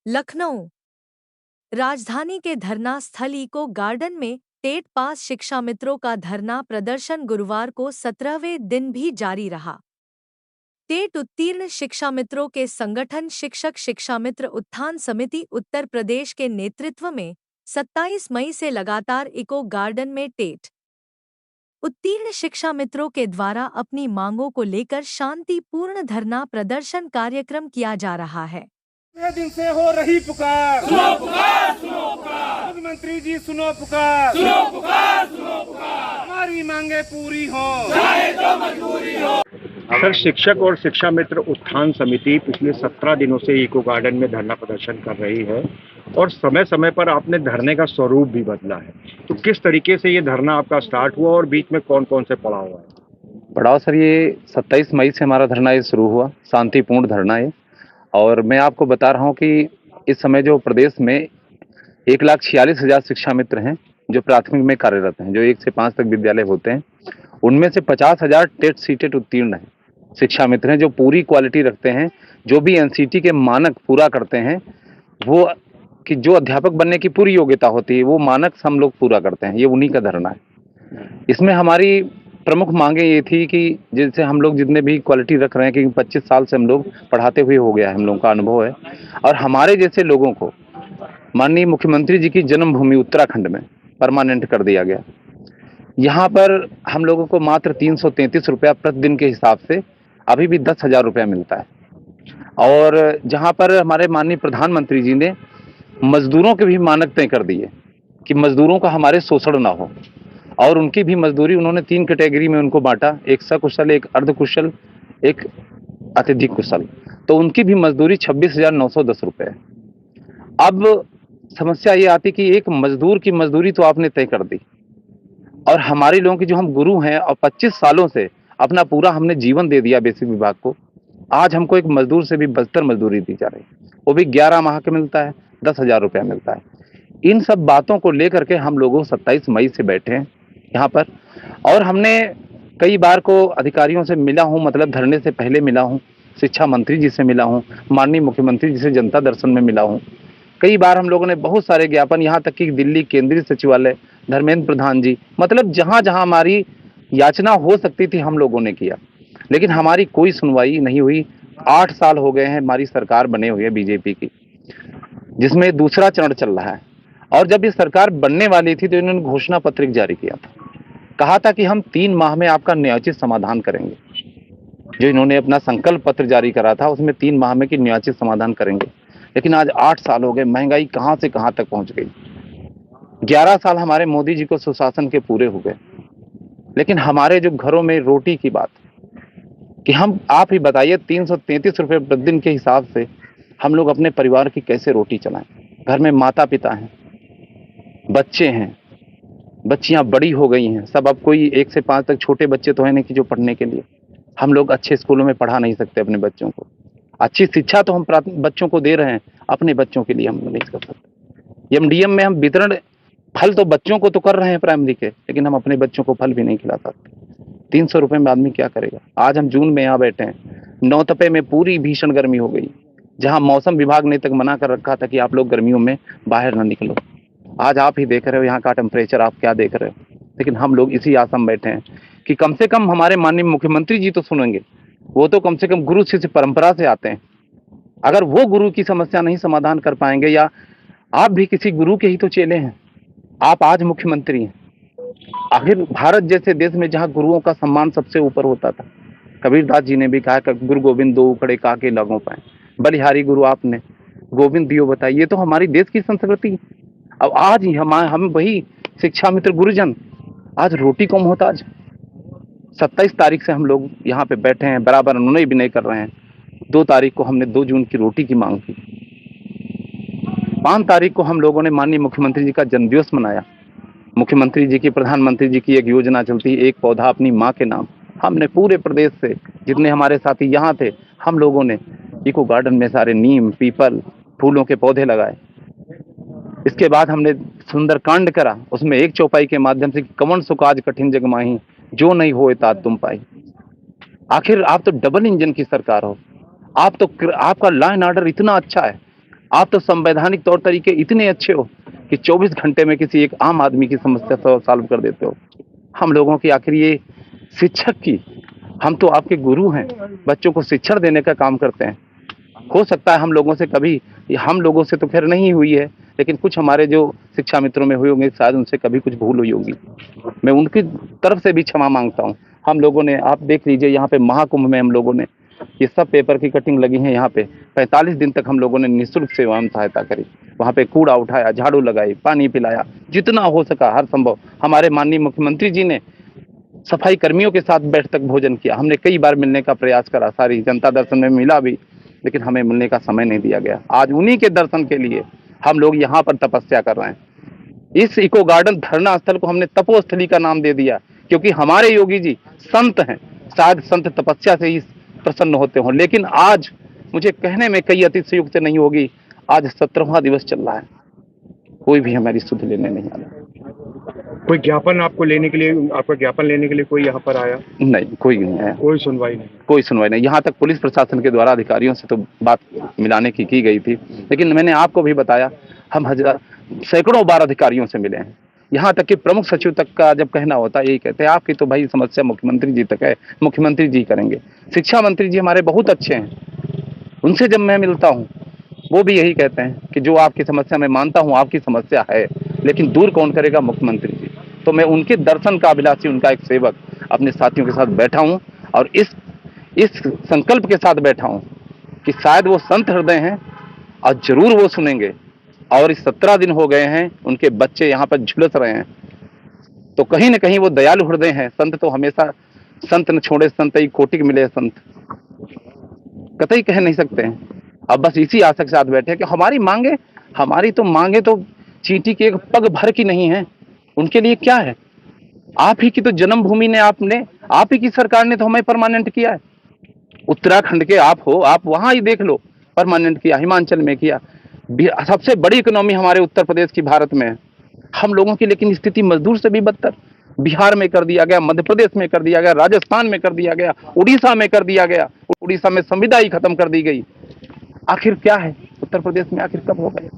लखनऊ राजधानी के धरना स्थल इको गार्डन में टेट पास शिक्षा मित्रों का धरना प्रदर्शन गुरुवार को 17वें दिन भी जारी रहा। टेट उत्तीर्ण शिक्षा मित्रों के संगठन शिक्षक शिक्षा मित्र उत्थान समिति उत्तर प्रदेश के नेतृत्व में 27 मई से लगातार इको गार्डन में टेट उत्तीर्ण शिक्षा मित्रों के द्वारा अपनी मांगों को लेकर शांतिपूर्ण धरना प्रदर्शन कार्यक्रम किया जा रहा है। दिन से हो रही पुकार, सुनो पुकार, सुनो पुकार, मुख्यमंत्री जी सुनो पुकार, सुनो पुकार, सुनो पुकार, हमारी मांगे पूरी हो, चाहे जो मजबूरी हो। सर, शिक्षक और शिक्षा मित्र उत्थान समिति पिछले 17 दिनों से इको गार्डन में धरना प्रदर्शन कर रही है और समय समय पर आपने धरने का स्वरूप भी बदला है। तो किस तरीके से ये धरना आपका स्टार्ट हुआ और बीच में कौन कौन से पड़ाव हुआ है? पड़ाव सर, ये 27 मई से हमारा धरना ये शुरू हुआ, शांतिपूर्ण धरना है। और मैं आपको बता रहा हूँ कि इस समय जो प्रदेश में 1,46,000 शिक्षा मित्र हैं जो प्राथमिक में कार्यरत हैं, जो 1 से 5 तक विद्यालय होते हैं, उनमें से 50,000 टेट सीटेट उत्तीर्ण हैं शिक्षा मित्र हैं जो पूरी क्वालिटी रखते हैं, जो भी एनसीटी के मानक पूरा करते हैं, वो कि जो अध्यापक बनने की पूरी योग्यता होती है वो मानक हम लोग पूरा करते हैं। ये उन्हीं का धरना है। इसमें हमारी प्रमुख मांगे ये थी कि जैसे हम लोग जितने भी क्वालिटी रख रहे हैं, कि 25 साल से हम लोग पढ़ाते हुए हो गया है, हम लोगों का अनुभव है, और हमारे जैसे लोगों को माननीय मुख्यमंत्री जी की जन्मभूमि उत्तराखंड में परमानेंट कर दिया गया। यहाँ पर हम लोगों को मात्र 333 रुपया प्रतिदिन के हिसाब से अभी भी 10,000 रुपया मिलता है। और जहाँ पर हमारे माननीय प्रधानमंत्री जी ने मजदूरों के भी मानक तय कर दिए कि मजदूरों का हमारे शोषण ना हो, और उनकी भी मजदूरी उन्होंने 3 कैटेगरी में उनको बांटा, एक सकुशल, एक अर्धकुशल, एक अत्यधिक कुशल। तो उनकी भी मजदूरी 26,910 रुपये है। अब समस्या ये आती कि एक मजदूर की मजदूरी तो आपने तय कर दी, और हमारे लोगों की जो हम गुरु हैं और 25 सालों से अपना पूरा हमने जीवन दे दिया बेसिक विभाग को, आज हमको एक मजदूर से भी बदतर मजदूरी दी जा रही है। वो भी 11 माह का मिलता है, 10,000 रुपया मिलता है। इन सब बातों को लेकर के हम लोगों 27 मई से बैठे हैं यहाँ पर, और हमने कई बार को अधिकारियों से मिला हूँ, मतलब धरने से पहले मिला हूँ, शिक्षा मंत्री जी से मिला हूँ, माननीय मुख्यमंत्री जी से जनता दर्शन में मिला हूँ। कई बार हम लोगों ने बहुत सारे ज्ञापन, यहाँ तक कि दिल्ली केंद्रीय सचिवालय, धर्मेंद्र प्रधान जी, मतलब जहाँ जहाँ हमारी याचना हो सकती थी हम लोगों ने किया, लेकिन हमारी कोई सुनवाई नहीं हुई। 8 साल हो गए हैं हमारी सरकार बने हुए है बीजेपी की, जिसमें दूसरा चरण चल रहा है। और जब ये सरकार बनने वाली थी तो इन्होंने घोषणा पत्र जारी किया था, कहा था कि हम 3 माह में आपका न्यायोचित समाधान करेंगे। जो इन्होंने अपना संकल्प पत्र जारी करा था उसमें 3 माह में कि न्यायोचित समाधान करेंगे, लेकिन आज 8 साल हो गए, महंगाई कहाँ से कहाँ तक पहुंच गई। 11 साल हमारे मोदी जी को सुशासन के पूरे हो गए, लेकिन हमारे जो घरों में रोटी की बात कि हम, आप ही बताइए, 333 रुपये प्रतिदिन के हिसाब से हम लोग अपने परिवार की कैसे रोटी चलाएं। घर में माता पिता हैं, बच्चे हैं, बच्चियां बड़ी हो गई हैं सब, अब कोई 1 से 5 तक छोटे बच्चे तो है नहीं कि जो पढ़ने के लिए हम लोग अच्छे स्कूलों में पढ़ा नहीं सकते अपने बच्चों को। अच्छी शिक्षा तो हम बच्चों को दे रहे हैं, अपने बच्चों के लिए हम नहीं कर सकते। एमडीएम में हम वितरण फल तो बच्चों को तो कर रहे हैं प्राइमरी के, लेकिन हम अपने बच्चों को फल भी नहीं खिला सकते। 300 रुपये में आदमी क्या करेगा। आज हम जून में यहाँ बैठे हैं, नौतपे में पूरी भीषण गर्मी हो गई, जहाँ मौसम विभाग ने तक मना कर रखा था कि आप लोग गर्मियों में बाहर ना निकलो। आज आप ही देख रहे हो यहाँ का टेम्परेचर, आप क्या देख रहे हो। लेकिन हम लोग इसी आशा में बैठे हैं कि कम से कम हमारे माननीय मुख्यमंत्री जी तो सुनेंगे, वो तो कम से कम गुरु शिष्य परंपरा से आते हैं। अगर वो गुरु की समस्या नहीं समाधान कर पाएंगे, या आप भी किसी गुरु के ही तो चेले हैं, आप आज मुख्यमंत्री हैं। आखिर भारत जैसे देश में जहाँ गुरुओं का सम्मान सबसे ऊपर होता था, कबीरदास जी ने भी कहा कि गुरु गोविंद दो उखड़े काके लगों पाए, बलिहारी गुरु आपने गोविंद दियो बताइए। ये तो हमारी देश की संस्कृति। अब आज ही हम वही शिक्षा मित्र गुरुजन आज रोटी को मोहताज। 27 तारीख से हम लोग यहाँ पे बैठे हैं, बराबर अनुनय भी नहीं कर रहे हैं। 2 तारीख को हमने 2 जून की रोटी की मांग की। 5 तारीख को हम लोगों ने माननीय मुख्यमंत्री जी का जन्मदिवस मनाया। मुख्यमंत्री जी की, प्रधानमंत्री जी की एक योजना चलती है, एक पौधा अपनी माँ के नाम। हमने पूरे प्रदेश से जितने हमारे साथी यहाँ थे, हम लोगों ने इको गार्डन में सारे नीम, पीपल, फूलों के पौधे लगाए। इसके बाद हमने सुंदरकांड करा, उसमें एक चौपाई के माध्यम से कवन सुकाज कठिन जग माही, जो नहीं होए तात तुम पाई। आखिर आप तो डबल इंजन की सरकार हो, आप तो, आपका लॉ एंड ऑर्डर इतना अच्छा है, आप तो संवैधानिक तौर तरीके इतने अच्छे हो कि 24 घंटे में किसी एक आम आदमी की समस्या सॉल्व कर देते हो। हम लोगों की आखिर ये शिक्षक की, हम तो आपके गुरु हैं, बच्चों को शिक्षण देने का काम करते हैं। हो सकता है हम लोगों से कभी, हम लोगों से तो खैर नहीं हुई है, लेकिन कुछ हमारे जो शिक्षा मित्रों में हुए होंगे, शायद उनसे कभी कुछ भूल हुई होगी। मैं उनकी तरफ से भी क्षमा मांगता हूँ। हम लोगों ने, आप देख लीजिए यहाँ पे महाकुंभ में हम लोगों ने ये सब पेपर की कटिंग लगी है। यहाँ पे 45 दिन तक हम लोगों ने निःशुल्क सेवा में सहायता करी। वहाँ पे कूड़ा उठाया, झाड़ू लगाई, पानी पिलाया, जितना हो सका हर संभव। हमारे माननीय मुख्यमंत्री जी ने सफाई कर्मियों के साथ बैठ तक भोजन किया। हमने कई बार मिलने का प्रयास करा, सारी जनता दर्शन में मिला भी, लेकिन हमें मिलने का समय नहीं दिया गया। आज उन्हीं के दर्शन के लिए हम लोग यहाँ पर तपस्या कर रहे हैं। इस इको गार्डन धरना स्थल को हमने तपोस्थली का नाम दे दिया, क्योंकि हमारे योगी जी संत हैं। शायद संत तपस्या से ही प्रसन्न होते हों, लेकिन आज मुझे कहने में कई अतिशयोक्ति नहीं होगी, आज 17वां दिवस चल रहा है, कोई भी हमारी सुध लेने नहीं आया। कोई ज्ञापन आपको लेने के लिए, आपका ज्ञापन लेने के लिए कोई यहाँ पर आया? नहीं, कोई नहीं आया, कोई सुनवाई नहीं? कोई सुनवाई नहीं। यहाँ तक पुलिस प्रशासन के द्वारा अधिकारियों से तो बात मिलाने की गई थी, लेकिन मैंने आपको भी बताया, हम सैकड़ों बार अधिकारियों से मिले हैं। यहाँ तक कि प्रमुख सचिव तक का जब कहना होता है, यही कहते हैं आपकी तो भाई समस्या मुख्यमंत्री जी तक है, मुख्यमंत्री जी करेंगे। शिक्षा मंत्री जी हमारे बहुत अच्छे हैं, उनसे जब मैं मिलता हूँ वो भी यही कहते हैं कि जो आपकी समस्या, मैं मानता हूँ आपकी समस्या है, लेकिन दूर कौन करेगा, मुख्यमंत्री जी। तो मैं उनके दर्शन का अभिलाषी, उनका एक सेवक अपने साथियों के साथ बैठा हूँ, और इस संकल्प के साथ बैठा हूँ कि शायद वो संत हृदय हैं और जरूर वो सुनेंगे। और इस 17 दिन हो गए हैं, उनके बच्चे यहाँ पर झुलस रहे हैं, तो कहीं ना कहीं वो दयालु हृदय हैं। संत तो हमेशा, संत न छोड़े संत ही कोटि मिले संत, कतई कह नहीं सकते हैं। अब बस इसी आशा के साथ बैठे कि हमारी तो मांगे तो चींटी के एक पग भर की नहीं है। उनके लिए क्या है, आप ही की तो जन्मभूमि ने, आप ही की सरकार ने तो हमें परमानेंट किया है। उत्तराखंड के आप हो, आप वहां ही देख लो, परमानेंट किया, हिमाचल में किया। सबसे बड़ी इकोनॉमी हमारे उत्तर प्रदेश की भारत में है। हम लोगों की लेकिन स्थिति मजदूर से भी बदतर, बिहार में कर दिया गया, मध्य प्रदेश में कर दिया गया, राजस्थान में कर दिया गया, उड़ीसा में कर दिया गया। उड़ीसा में संविदा ही खत्म कर दी गई। आखिर क्या है उत्तर प्रदेश में, आखिर कब होगा?